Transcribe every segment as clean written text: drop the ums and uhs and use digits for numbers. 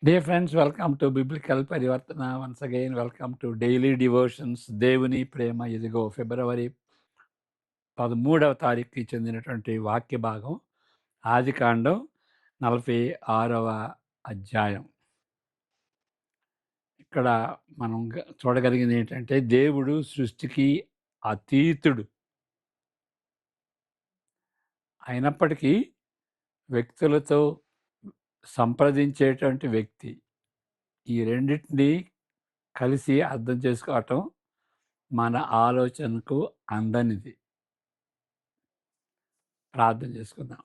Dear friends, welcome to Biblical Parivartana. Once again, welcome to Daily Devotions. దేవుని ప్రేమ ఇదిగో ఫిబ్రవరి 13వ తారీఖుకి చెందినటువంటి వాక్య భాగం ఆదికాండం 46వ అధ్యాయం. ఇక్కడ మనం చూడగలిగింది ఏంటంటే దేవుడు సృష్టికి అతీతుడు అయినప్పటికీ వ్యక్తులతో సంప్రదించేటువంటి వ్యక్తి. ఈ రెండింటినీ కలిసి అర్థం చేసుకోవటం మన ఆలోచనకు అందనిది. ప్రార్థన చేసుకుందాం.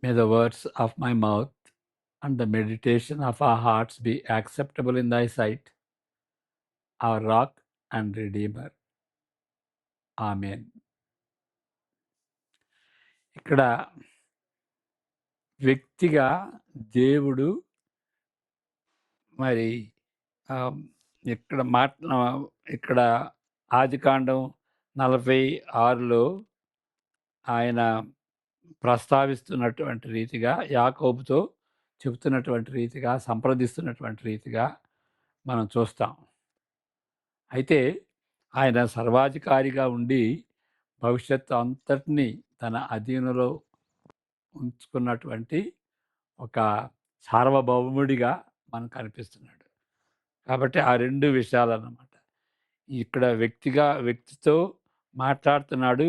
May the words of my mouth and the meditation of our hearts be acceptable in thy sight, our rock and redeemer. Amen. ఇక్కడ వ్యక్తిగా దేవుడు మరి ఇక్కడ ఆదికాండం 46లో ఆయన ప్రస్తావిస్తున్నటువంటి రీతిగా, యాకోబుతో చెబుతున్నటువంటి రీతిగా, సంప్రదిస్తున్నటువంటి రీతిగా మనం చూస్తాం. అయితే ఆయన సర్వాధికారిగా ఉండి భవిష్యత్తు అంతటినీ తన అధీనంలో ఉంచుకున్నటువంటి ఒక సార్వభౌముడిగా మనకు కనిపిస్తున్నాడు. కాబట్టి ఆ రెండు విషయాలు అన్నమాట. ఇక్కడ వ్యక్తితో మాట్లాడుతున్నాడు.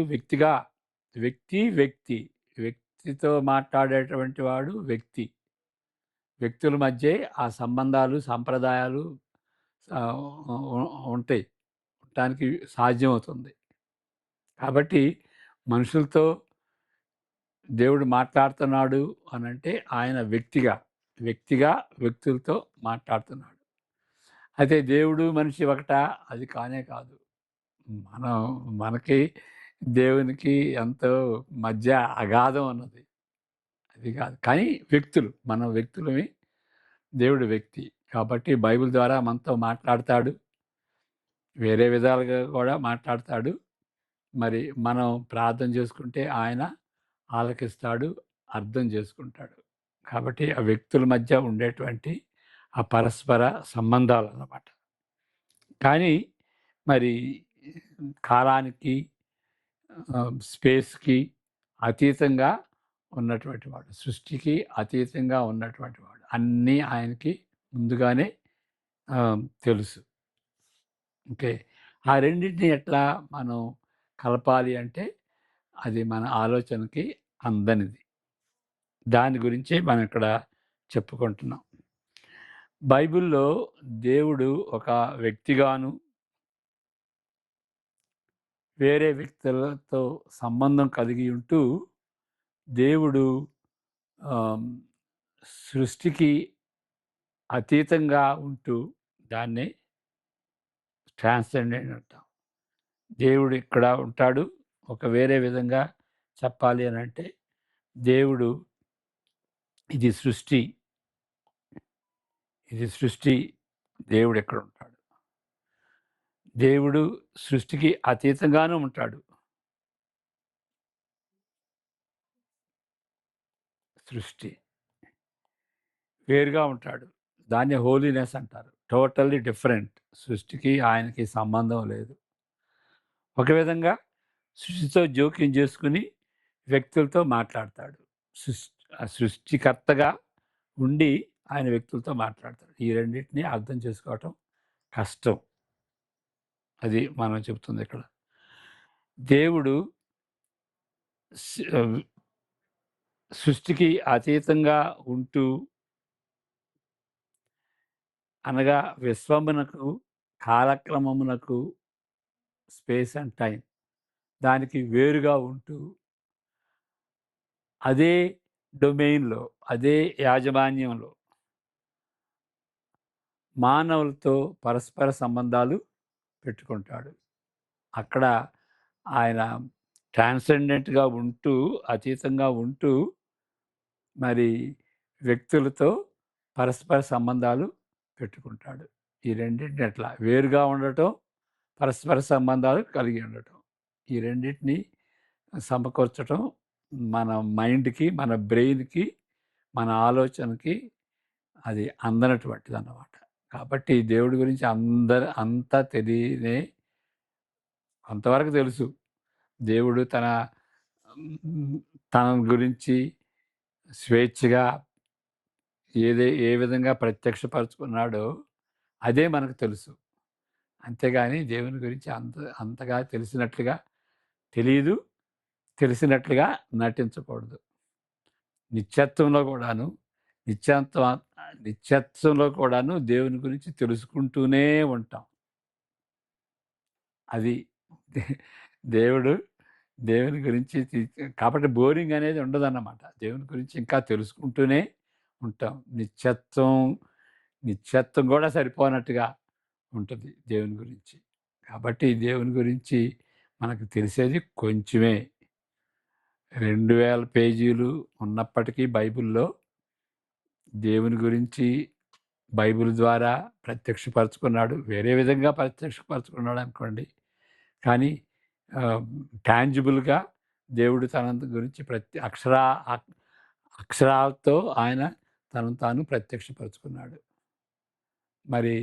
వ్యక్తితో మాట్లాడేటువంటి వాడు వ్యక్తుల మధ్య ఆ సంబంధాలు, సంప్రదాయాలు ఉంటాయి, ఉండటానికి సాధ్యమవుతుంది. కాబట్టి మనుషులతో దేవుడు మాట్లాడుతున్నాడు అని అంటే ఆయన వ్యక్తులతో మాట్లాడుతున్నాడు. అయితే దేవుడు మనిషి ఒకటా? అది కానే కాదు. మనకి దేవునికి ఎంతో మధ్య అగాధం అన్నది, అది కాదు. కానీ మనం వ్యక్తులమే, దేవుడు వ్యక్తి. కాబట్టి బైబిల్ ద్వారా మనతో మాట్లాడతాడు, వేరే విధాలుగా కూడా మాట్లాడతాడు. మరి మనం ప్రార్థన చేసుకుంటే ఆయన ఆలకిస్తాడు, అర్థం చేసుకుంటాడు. కాబట్టి ఆ వ్యక్తుల మధ్య ఉండేటువంటి ఆ పరస్పర సంబంధాలు అన్నమాట. కానీ మరి కాలానికి, స్పేస్కి అతీతంగా ఉన్నటువంటి వాడు, సృష్టికి అతీతంగా ఉన్నటువంటి వాడు. అన్నీ ఆయనకి ముందుగానే తెలుసు. ఓకే, ఆ రెండింటిని ఎట్లా మనం కలపాలి అంటే అది మన ఆలోచనకి అందనిది. దాని గురించి మనం ఇక్కడ చెప్పుకుంటున్నాం. బైబిల్లో దేవుడు ఒక వ్యక్తిగాను, వేరే వ్యక్తులతో సంబంధం కలిగి ఉంటూ, దేవుడు సృష్టికి అతీతంగా ఉంటూ, దాన్ని ట్రాన్సెండెంట్ అంటాం. దేవుడు ఇక్కడ ఉంటాడు. ఒక వేరే విధంగా చెప్పాలి అని అంటే దేవుడు ఇది సృష్టి, దేవుడు ఎక్కడ ఉంటాడు? దేవుడు సృష్టికి అతీతంగానూ ఉంటాడు. సృష్టి వేరుగా ఉంటాడు. దాన్ని హోలీనెస్ అంటారు. Totally different. సృష్టికి ఆయనకి సంబంధం లేదు. ఒక విధంగా సృష్టితో జోక్యం చేసుకుని వ్యక్తులతో మాట్లాడతాడు. సృష్టికర్తగా ఉండి ఆయన వ్యక్తులతో మాట్లాడతాడు. ఈ రెండింటినీ అర్థం చేసుకోవటం కష్టం. అది మనం చెప్తుంది ఇక్కడ. దేవుడు సృష్టికి అతీతంగా ఉంటూ, అనగా విశ్వమునకు, కాలక్రమమునకు, స్పేస్ అండ్ టైం దానికి వేరుగా ఉంటూ, అదే డొమైన్లో, అదే యాజమాన్యంలో మానవులతో పరస్పర సంబంధాలు పెట్టుకుంటాడు. అక్కడ ఆయన ట్రాన్సెండెంట్గా ఉంటూ, అతీతంగా ఉంటూ, మరి వ్యక్తులతో పరస్పర సంబంధాలు పెట్టుకుంటాడు. ఈ రెండింటిని ఎట్లా వేరుగా ఉండటం, పరస్పర సంబంధాలు కలిగి ఉండటం, ఈ రెండింటిని సమకూర్చటం మన మైండ్కి, మన బ్రెయిన్కి మన ఆలోచనకి అది అందనటువంటిదన్నమాట. కాబట్టి దేవుడి గురించి అంతా కొంతవరకు తెలుసు. దేవుడు హ్మ్, తన గురించి స్వేచ్ఛగా ఏ విధంగా ప్రత్యక్షపరుచుకున్నాడో అదే మనకు తెలుసు. అంతేగాని దేవుని గురించి అంతగా తెలిసినట్లుగా తెలీదు. తెలిసినట్లుగా నటించకూడదు. నిత్యత్వంలో కూడాను నిత్యత్వ నిత్యత్వంలో కూడాను దేవుని గురించి తెలుసుకుంటూనే ఉంటాం. అది దే- దేవుడు దేవుని గురించి కాబట్టి బోరింగ్ అనేది ఉండదన్నమాట. దేవుని గురించి ఇంకా తెలుసుకుంటూనే ఉంటాం. నిత్యత్వం కూడా సరిపోనట్టుగా ఉంటుంది దేవుని గురించి. కాబట్టి దేవుని గురించి మనకు తెలిసేది కొంచెమే. 2000 పేజీలు ఉన్నప్పటికీ బైబిల్‌లో దేవుని గురించి బైబిల్ ద్వారా ప్రత్యక్షపరుచుకున్నాడు. వేరే విధంగా ప్రత్యక్షపరుచుకున్నాడనుకోండి. కానీ ఆహ్, టాంజిబుల్‌గా దేవుడు తన గురించి అక్షరాలతో ఆయన తనను తాను ప్రత్యక్షపరుచుకున్నాడు. మరి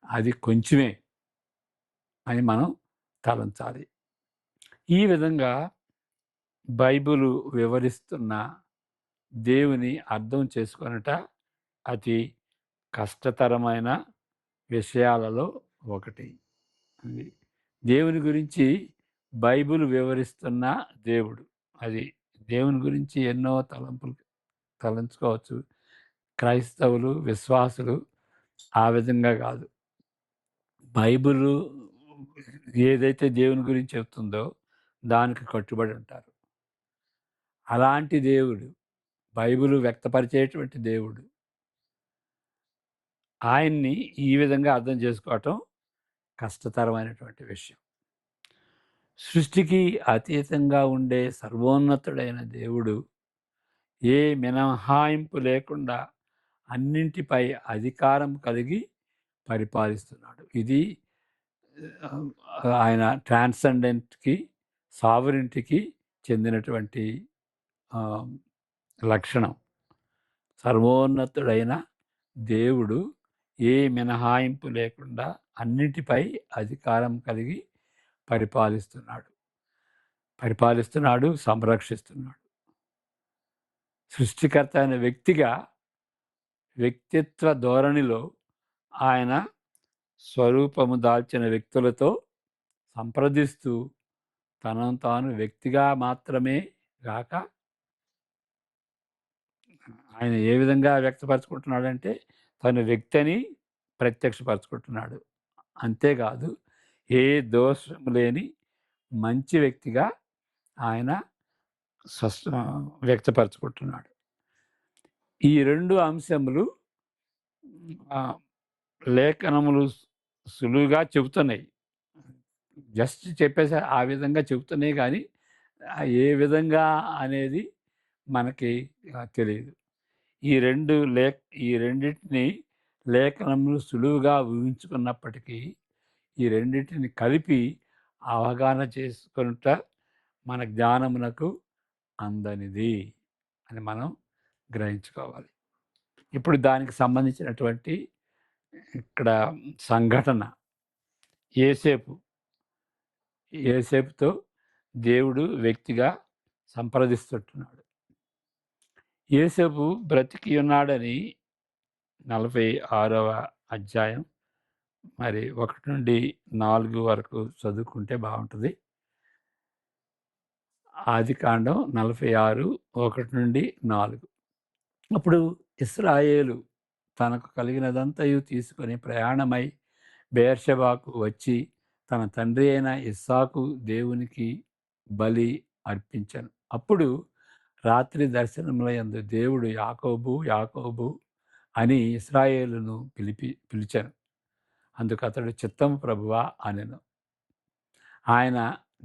అది కొంచెమే అని మనం తలంచాలి. ఈ విధంగా బైబిలు వివరిస్తున్న దేవుని అర్థం చేసుకొనుట అతి కష్టతరమైన విషయాలలో ఒకటి. అది దేవుని గురించి బైబిల్ వివరిస్తున్న దేవుడు. అది దేవుని గురించి ఎన్నో తలంచుకోవచ్చు. క్రైస్తవులు, విశ్వాసులు ఆ విధంగా కాదు. బైబిలు ఏదైతే దేవుని గురించి చెప్తుందో దానికి కట్టుబడి ఉంటారు. అలాంటి దేవుడు, బైబిలు వ్యక్తపరిచేటువంటి దేవుడు. ఆయన్ని ఈ విధంగా అర్థం చేసుకోవటం కష్టతరమైనటువంటి విషయం. సృష్టికి అతీతంగా ఉండే సర్వోన్నతుడైన దేవుడు ఏ మినహాయింపు లేకుండా అన్నింటిపై అధికారం కలిగి పరిపాలిస్తున్నాడు. ఇది ఆహ్, ఆయన ట్రాన్సెండెంట్‌కి, సావరెనిటీకి చెందినటువంటి ఆహ్, లక్షణం. సర్వోన్నతుడైన దేవుడు ఏ మినహాయింపు లేకుండా అన్నిటిపై అధికారం కలిగి పరిపాలిస్తున్నాడు. సంరక్షిస్తున్నాడు. సృష్టికర్త అయిన వ్యక్తిత్వ ధోరణిలో ఆయన స్వరూపము దాల్చిన వ్యక్తులతో సంప్రదిస్తూ తనను తాను వ్యక్తిగా మాత్రమే గాక ఆయన ఏ విధంగా వ్యక్తపరుచుకుంటున్నాడంటే తను వ్యక్తి అని ప్రత్యక్షపరుచుకుంటున్నాడు. అంతేకాదు ఏ దోషం లేని మంచి వ్యక్తిగా ఆయన వ్యక్తపరుచుకుంటున్నాడు. ఈ 2 అంశములు ఆహ్, లేఖనములు సులువుగా చెబుతున్నాయి. జస్ట్ చెప్పేసా ఆ విధంగా చెబుతున్నాయి గానీ, ఏ విధంగా అనేది మనకి తెలీదు. ఈ 2 ఈ రెండిటిని లేఖనములు సులువుగా ఊహించుకున్నప్పటికీ, ఈ రెండిటిని కలిపి అవగాహన చేసుకొనుట మన జ్ఞానమునకు అందనిది అని మనం గ్రహించుకోవాలి. ఇప్పుడు దానికి సంబంధించినటువంటి ఇక్కడ సంఘటన యేసేపు. యేసేపుతో దేవుడు వ్యక్తిగా సంప్రదిస్తుంటున్నాడు. యేసేపు బ్రతికి ఉన్నాడని 46వ అధ్యాయం మరి 1-4 వరకు చదువుకుంటే బావుంటది. ఆదికాండం 46, 1-4. అప్పుడు ఇశ్రాయేలు తనకు కలిగినదంతయు తీసుకొని ప్రయాణమై బెయేర్షెబాకు వచ్చి తన తండ్రి అయిన ఇస్సాకు దేవునికి బలి అర్పించెను. అప్పుడు రాత్రి దర్శనములయందు దేవుడు యాకోబు యాకోబు అని ఇశ్రాయేలును పిలిచెను. అందుకతడు చిత్తము ప్రభువా అనెను. ఆయన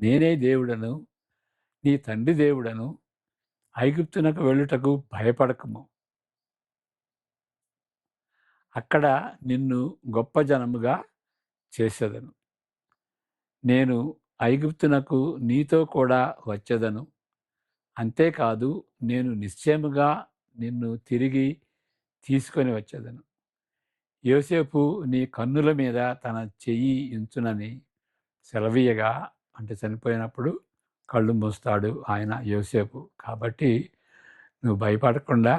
నేనే దేవుడను నీ తండ్రి దేవుడను ఐగుప్తునకు వెళ్ళుటకు భయపడకుము. అక్కడ నిన్ను గొప్ప జనముగా చేసేదను. నేను ఐగుప్తునకు నీతో కూడా వచ్చెదను. అంతేకాదు నేను నిశ్చయముగా నిన్ను తిరిగి తీసుకొని వచ్చేదను. యోసేపు నీ కన్నుల మీద తన చెయ్యి ఉంచునని సెలవీయగా, అంటే చనిపోయినప్పుడు కళ్ళు మూస్తాడు ఆయన యోసేపు. కాబట్టి నువ్వు భయపడకుండా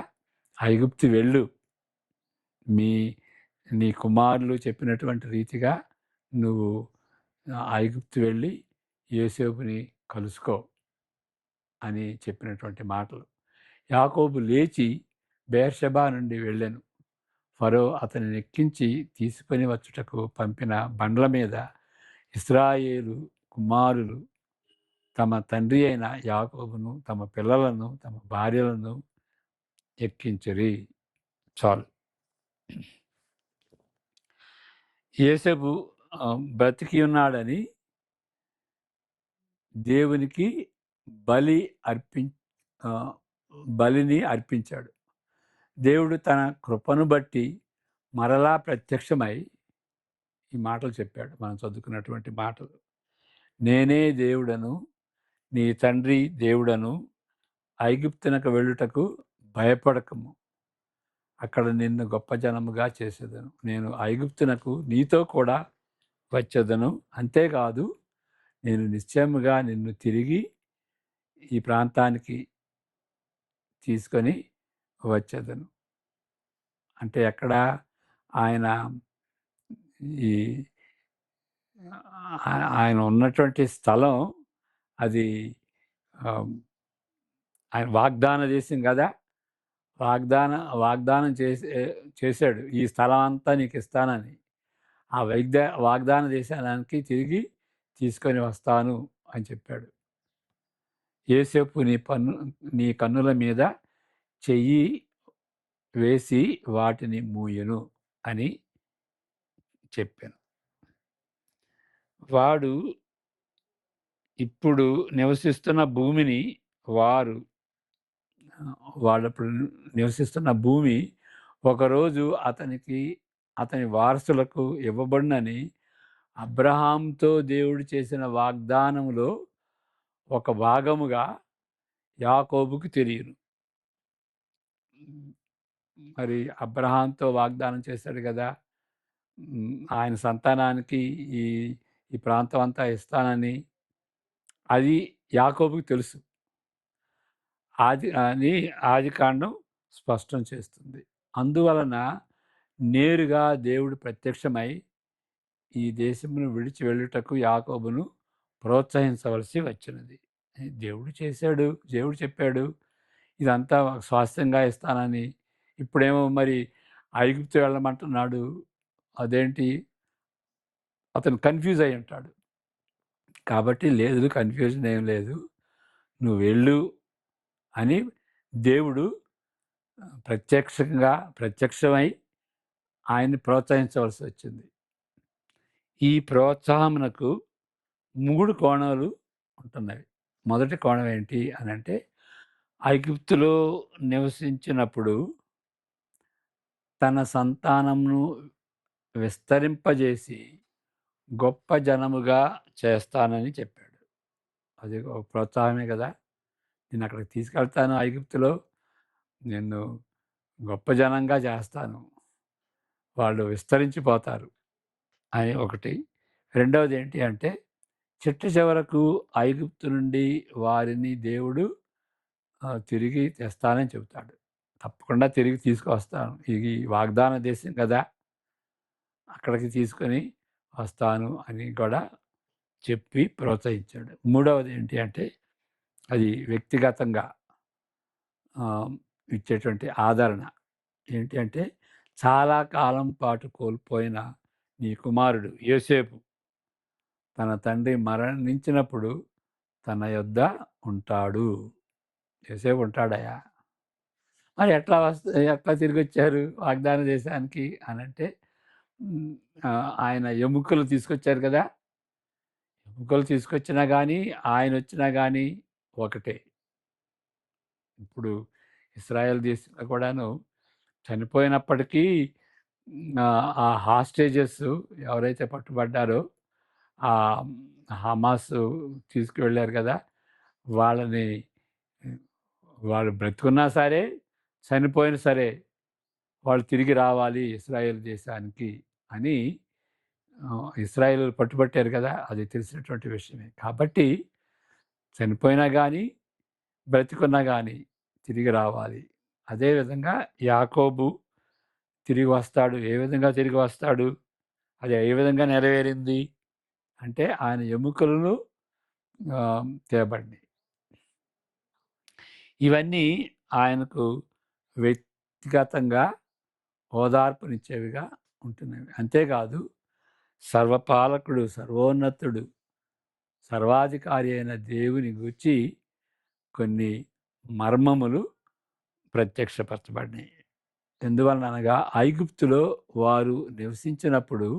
ఐగుప్తు వెళ్ళు. మీ నీ కుమారులు చెప్పినటువంటి రీతిగా నువ్వు ఐగుప్తు వెళ్ళి యోసేపుని కలుసుకో అని చెప్పినటువంటి మాటలు. యాకోబు లేచి బెయేర్షెబా నుండి వెళ్ళెను. ఫరో అతనిని ఎక్కించి తీసుకొని వచ్చుటకు పంపిన బండ్ల మీద ఇశ్రాయేలు కుమారులు తమ తండ్రి అయిన యాకోబును, తమ పిల్లలను, తమ భార్యలను ఎక్కించిరి. చాలు. యోసేపు బ్రతికి ఉన్నాడని దేవునికి బలి బలిని అర్పించాడు. దేవుడు తన కృపను బట్టి మరలా ప్రత్యక్షమై ఈ మాటలు చెప్పాడు. మనం చదువుకున్నటువంటి మాటలు. నేనే దేవుడను, నీ తండ్రి దేవుడను, ఐగుప్తునకు వెళ్ళుటకు భయపడకము. అక్కడ నిన్ను గొప్ప జనముగా చేసేదను. నేను ఐగుప్తునకు నీతో కూడా వచ్చేదను. అంతేకాదు, నేను నిశ్చయముగా నిన్ను తిరిగి ఈ ప్రాంతానికి తీసుకొని వచ్చేదను. అంటే ఎక్కడ ఆయన ఈ ఆయన ఉన్నటువంటి స్థలం అది ఆయన వాగ్దాన దేశం కదా. వాగ్దానం చేశాడు, ఈ స్థలం అంతా నీకు ఇస్తానని. ఆ వాగ్దాన దేశానికి తిరిగి తీసుకొని వస్తాను అని చెప్పాడు. యోసేపు నీ కన్నుల మీద చెయ్యి వేసి వాటిని మూయను అని చెప్పాను. వాడు ఇప్పుడు నివసిస్తున్న భూమిని వాడప్పుడు నివసిస్తున్న భూమి ఒకరోజు అతని వారసులకు ఇవ్వబడినని అబ్రహాంతో దేవుడు చేసిన వాగ్దానములో ఒక భాగముగా యాకోబుకు తెలియను. మరి అబ్రహాంతో వాగ్దానం చేశాడు కదా, ఆయన సంతానానికి ఈ ప్రాంతం అంతా ఇస్తానని. అది యాకోబుకు తెలుసు. ఆదికాండం స్పష్టం చేస్తుంది. అందువలన నేరుగా దేవుడు ప్రత్యక్షమై ఈ దేశమును విడిచి వెళ్ళుటకు యాకోబును ప్రోత్సహించవలసి వచ్చినది. దేవుడు చేశాడు, దేవుడు చెప్పాడు ఇదంతా స్వాస్థ్యంగా ఇస్తానని. ఇప్పుడేమో మరి ఐగుప్తు వెళ్ళమంటున్నాడు. అదేంటి, అతను కన్ఫ్యూజ్ అయి ఉంటాడు. కాబట్టి లేదు, కన్ఫ్యూజన్ ఏం లేదు, నువ్వు వెళ్ళు అని దేవుడు ప్రత్యక్షమై ఆయన్ని ప్రోత్సహించవలసి వచ్చింది. ఈ ప్రోత్సాహమునకు 3 కోణాలు ఉంటున్నవి. మొదటి కోణం ఏంటి అని అంటే, ఐగుప్తులో నివసించినప్పుడు తన సంతానమును విస్తరింపజేసి గొప్ప జనముగా చేస్తానని చెప్పాడు. అది ఒక ప్రోత్సాహమే కదా. నేను అక్కడికి తీసుకెళ్తాను, ఐగుప్తులో నిన్ను గొప్ప జనంగా చేస్తాను, వాళ్ళు విస్తరించిపోతారు అని ఒకటి. రెండవది ఏంటి అంటే, చిట్ట చివరకు ఐగుప్తు నుండి వారిని దేవుడు తిరిగి తెస్తానని చెబుతాడు. తప్పకుండా తిరిగి తీసుకువస్తాను, ఇది వాగ్దాన దేశం కదా, అక్కడికి తీసుకొని వస్తాను అని కూడా చెప్పి ప్రోత్సహించాడు. మూడవది ఏంటి అంటే, అది వ్యక్తిగతంగా ఇచ్చేటువంటి ఆదరణ ఏంటి అంటే, చాలా కాలం పాటు కోల్పోయిన నీ కుమారుడు యోసేపు తన తండ్రి మరణించినప్పుడు తన యొద్ద ఉంటాడు. యోసేపు ఉంటాడయా. మరి ఎట్లా తిరిగి వచ్చారు వాగ్దాన దేశానికి అని అంటే, ఆయన ఎముకలు తీసుకొచ్చారు కదా. ఎముకలు తీసుకొచ్చినా కానీ, ఆయన వచ్చినా కానీ ఒకటే. ఇప్పుడు ఇశ్రాయేల్ దేశంలో కూడాను చనిపోయినప్పటికీ ఆ హాస్టేజెస్ ఎవరైతే పట్టుబడ్డారో హమాస్ తీసుకువెళ్ళారు కదా, వాళ్ళు బ్రతుకున్నా సరే చనిపోయినా సరే వాళ్ళు తిరిగి రావాలి ఇస్రాయేల్ దేశానికి అని ఇస్రాయేలీయులు పట్టుబట్టారు కదా! అది తెలిసినటువంటి విషయమే. కాబట్టి చనిపోయినా గానీ, బ్రతికున్నా గానీ తిరిగి రావాలి. అదేవిధంగా యాకోబు తిరిగి వస్తాడు. ఏ విధంగా తిరిగి వస్తాడు? అది ఏ విధంగా నెరవేరింది? అంటే ఆయన ఎముకలను తేబడినాయి. ఇవన్నీ ఆయనకు వ్యక్తిగతంగా ఓదార్పునిచ్చేవిగా ఉంటున్నవి. అంతేకాదు సర్వపాలకుడు, సర్వోన్నతుడు, సర్వాధికారి అయిన దేవుని గూర్చి కొన్ని మర్మములు ప్రత్యక్షపరచబడినాయి. ఎందువలననగా ఐగుప్తులో వారు నివసించినప్పుడు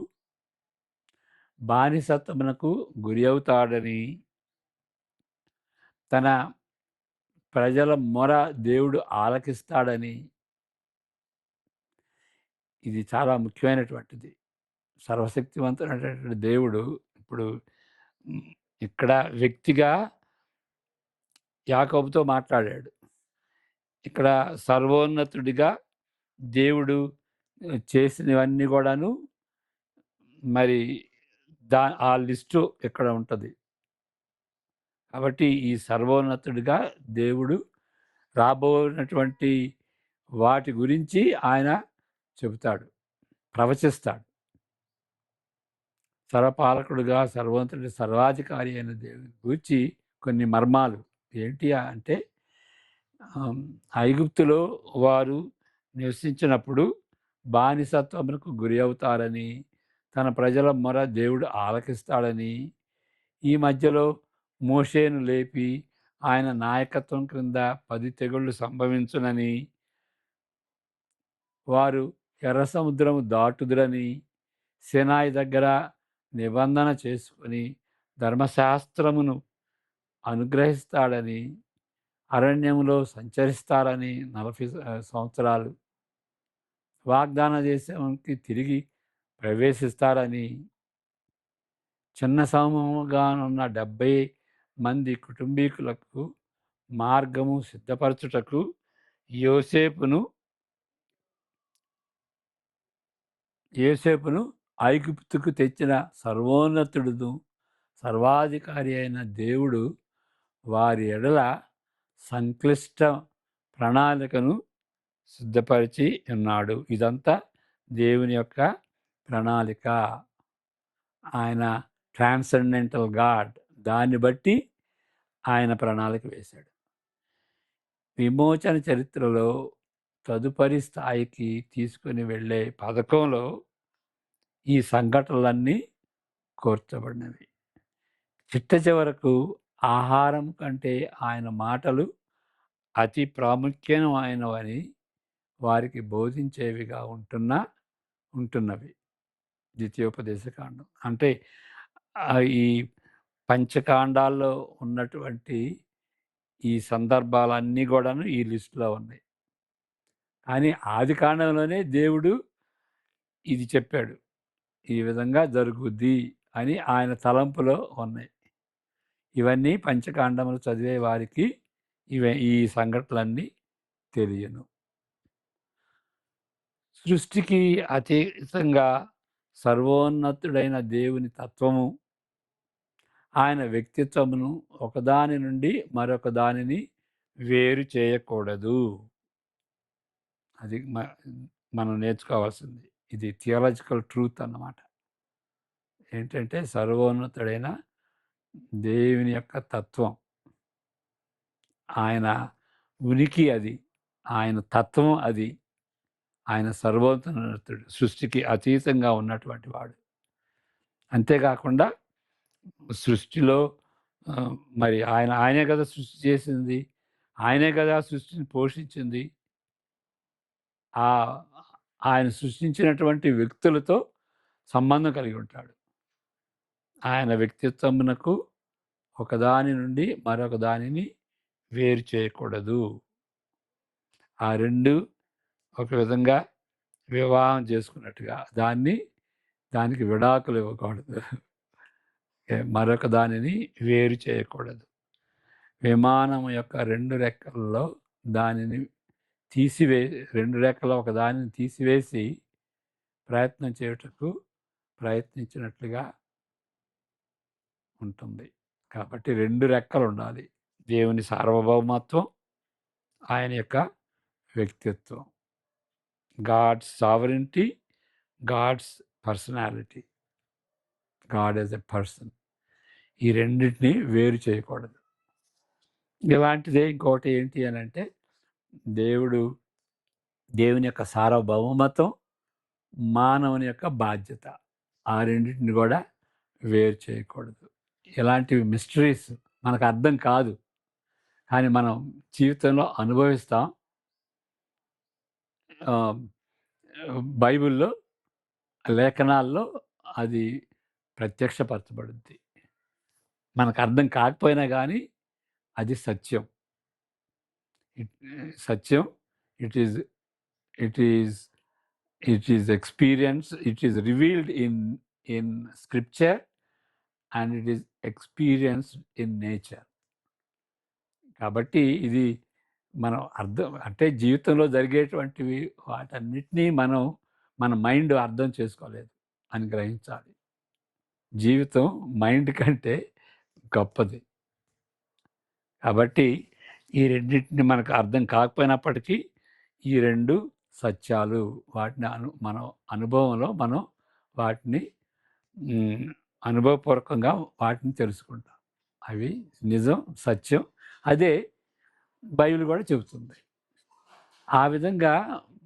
బానిసత్వమునకు గురి అవుతాడని, తన ప్రజల మొర దేవుడు ఆలకిస్తాడని, ఇది చాలా ముఖ్యమైనటువంటిది. సర్వశక్తివంతుడైనటువంటి దేవుడు ఇప్పుడు హ్మ్, ఇక్కడ వ్యక్తిగా యాకోబుతో మాట్లాడాడు. ఇక్కడ సర్వోన్నతుడిగా దేవుడు చేసినవన్నీ గూడాను మరి ఆ లిస్టు ఇక్కడ ఉంటది. కాబట్టి ఈ సర్వోన్నతుడిగా దేవుడు రాబోనటువంటి వాటి గురించి ఆయన చెబుతాడు, ప్రవచిస్తాడు. సర్వపాలకుడుగా, సర్వోన్నతుడి, సర్వాధికారి అయిన దేవుని గూర్చి కొన్ని మర్మాలు ఏంటి అంటే ఐగుప్తులో వారు నివసించినప్పుడు బానిసత్వమునకు గురి అవుతారని, తన ప్రజల మొర దేవుడు ఆలకిస్తాడని, ఈ మధ్యలో మోషేను లేపి ఆయన నాయకత్వం క్రింద 10 తెగుళ్ళు సంభవించునని, వారు ఎర్ర సముద్రము దాటుదురని, సినాయి దగ్గర నిబంధన చేసుకొని ధర్మశాస్త్రమును అనుగ్రహిస్తాడని, అరణ్యములో సంచరిస్తారని 40 సంవత్సరాలు, వాగ్దాన దేశానికి తిరిగి ప్రవేశిస్తారని, చిన్న సమూహముగానున్న 70 మంది కుటుంబీకులకు మార్గము సిద్ధపరచుటకు యోసేపును ఐగుప్తుకు తెచ్చిన సర్వోన్నతుడును సర్వాధికారి అయిన దేవుడు వారి ఎడల సంక్లిష్ట ప్రణాళికను సిద్ధపరిచి ఉన్నాడు. ఇదంతా దేవుని యొక్క ప్రణాళిక. ఆయన ట్రాన్సెండెంటల్ గాడ్. దాన్ని బట్టి ఆయన ప్రణాళిక వేశాడు. విమోచన చరిత్రలో తదుపరి స్థాయికి తీసుకుని వెళ్ళే పథకంలో ఈ సంఘటనలన్నీ కూర్చబడినవి. చిట్ట చివరకు ఆహారం కంటే ఆయన మాటలు అతి ప్రాముఖ్యమైనవని వారికి బోధించేవిగా ఉంటున్నవి. ద్వితీయోపదేశకాండం అంటే ఈ పంచకాండాల్లో ఉన్నటువంటి ఈ సందర్భాలన్నీ కూడాను ఈ లిస్టులో ఉన్నాయి. కానీ ఆది కాండంలోనే దేవుడు ఇది చెప్పాడు, ఈ విధంగా జరుగుద్ది అని ఆయన తలంపులో ఉన్నాయి. ఇవన్నీ పంచకాండములు చదివే వారికి ఈ సంఘటనలన్నీ తెలియను. సృష్టికి అతీతంగా సర్వోన్నతుడైన దేవుని తత్వము, ఆయన వ్యక్తిత్వమును ఒకదాని నుండి మరొక దానిని వేరు చేయకూడదు. అది మనం నేర్చుకోవాల్సింది. ఇది థియాలజికల్ ట్రూత్ అన్నమాట. ఏంటంటే సర్వోన్నతుడైన దేవుని యొక్క తత్వం, ఆయన ఉనికి అది, ఆయన తత్వం అది, ఆయన సర్వోన్నతుడు, సృష్టికి అతీతంగా ఉన్నటువంటి వాడు. అంతేకాకుండా సృష్టిలో మరి ఆయనే కదా సృష్టి చేసింది, ఆయనే కదా సృష్టిని పోషించింది. ఆయన సృష్టించినటువంటి వ్యక్తులతో సంబంధం కలిగి ఉంటాడు. ఆయన వ్యక్తిత్వమునకు ఒకదాని నుండి మరొక దానిని వేరు చేయకూడదు. ఆ రెండు ఒక విధంగా వివాహం చేసుకున్నట్టుగా దానికి విడాకులు ఇవ్వకూడదు. మరొక దానిని వేరు చేయకూడదు. విమానం యొక్క 2 రెక్కలలో దానిని రెండు రెక్కల ఒక దానిని తీసివేసి ప్రయత్నం చేయుటకు ప్రయత్నించినట్లుగా ఉంటుంది. కాబట్టి 2 రెక్కలుండాలి. దేవుని సార్వభౌమత్వం, ఆయన యొక్క వ్యక్తిత్వం. God's sovereignty, God's personality. God as a person. ఈ రెండిటిని వేరు చేయకూడదు. ఇలాంటిదే ఇంకొకటి ఏంటి అనంటే, దేవుని యొక్క సార్వభౌమత్వం, మానవుని యొక్క బాధ్యత. ఆ రెండిటిని కూడా వేరు చేయకూడదు. ఇలాంటివి మిస్టరీస్ మనకు అర్థం కాదు. కానీ మనం జీవితంలో అనుభవిస్తాం. బైబిల్‌లో, లేఖనాల్లో అది ప్రత్యక్షపరచబడుద్ది. మనకు అర్థం కాకపోయినా కానీ అది సత్యం. సత్యం. It is it is it is experience. It is revealed in scripture and it is experienced in nature. కాబట్టి ఇది మనం అంటే జీవితంలో జరిగేటువంటివి వాటన్నిటినీ మన మైండ్ అర్థం చేసుకోలేదు అని గ్రహించాలి. జీవితం మైండ్ కంటే గొప్పది. కాబట్టి ఈ రెండింటిని మనకు అర్థం కాకపోయినప్పటికీ ఈ 2 సత్యాలు. వాటిని మనం అనుభవంలో వాటిని అనుభవపూర్వకంగా వాటిని తెలుసుకుంటాం. అవి నిజం, సత్యం. అదే బైబిల్ కూడా చెబుతుంది. ఆ విధంగా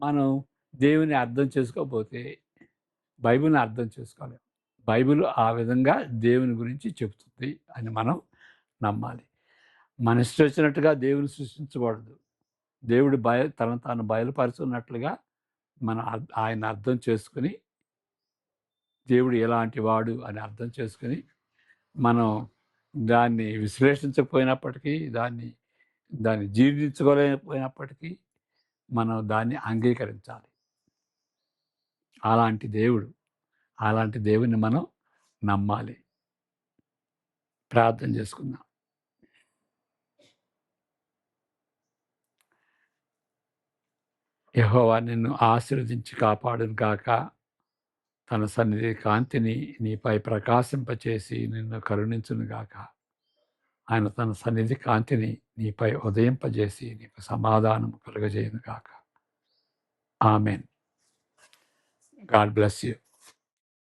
మనం దేవుని అర్థం చేసుకోకపోతే బైబిల్ని అర్థం చేసుకోలేం. బైబిల్ ఆ విధంగా దేవుని గురించి చెబుతుంది అని మనం నమ్మాలి. మన ఇష్టం వచ్చినట్టుగా దేవుని సృష్టించకూడదు. దేవుడు తనను తాను బయలుపరుచున్నట్లుగా మనం ఆయన అర్థం చేసుకుని, దేవుడు ఎలాంటి వాడు అని అర్థం చేసుకుని, మనం దాన్ని విశ్లేషించకపోయినప్పటికీ, దాన్ని జీర్ణించుకోలేకపోయినప్పటికీ మనం దాన్ని అంగీకరించాలి. అలాంటి దేవుని మనం నమ్మాలి. ప్రార్థన చేసుకుందాం. యెహోవా నిన్ను ఆశీర్వదించి కాపాడును గాక. తన సన్నిధి కాంతిని నీపై ప్రకాశింపచేసి నిన్ను కరుణించును గాక. ఆయన తన సన్నిధి కాంతిని నీపై ఉదయింపజేసి నీకు సమాధానం కలుగజేయును గాక. ఆమెన్. God bless you.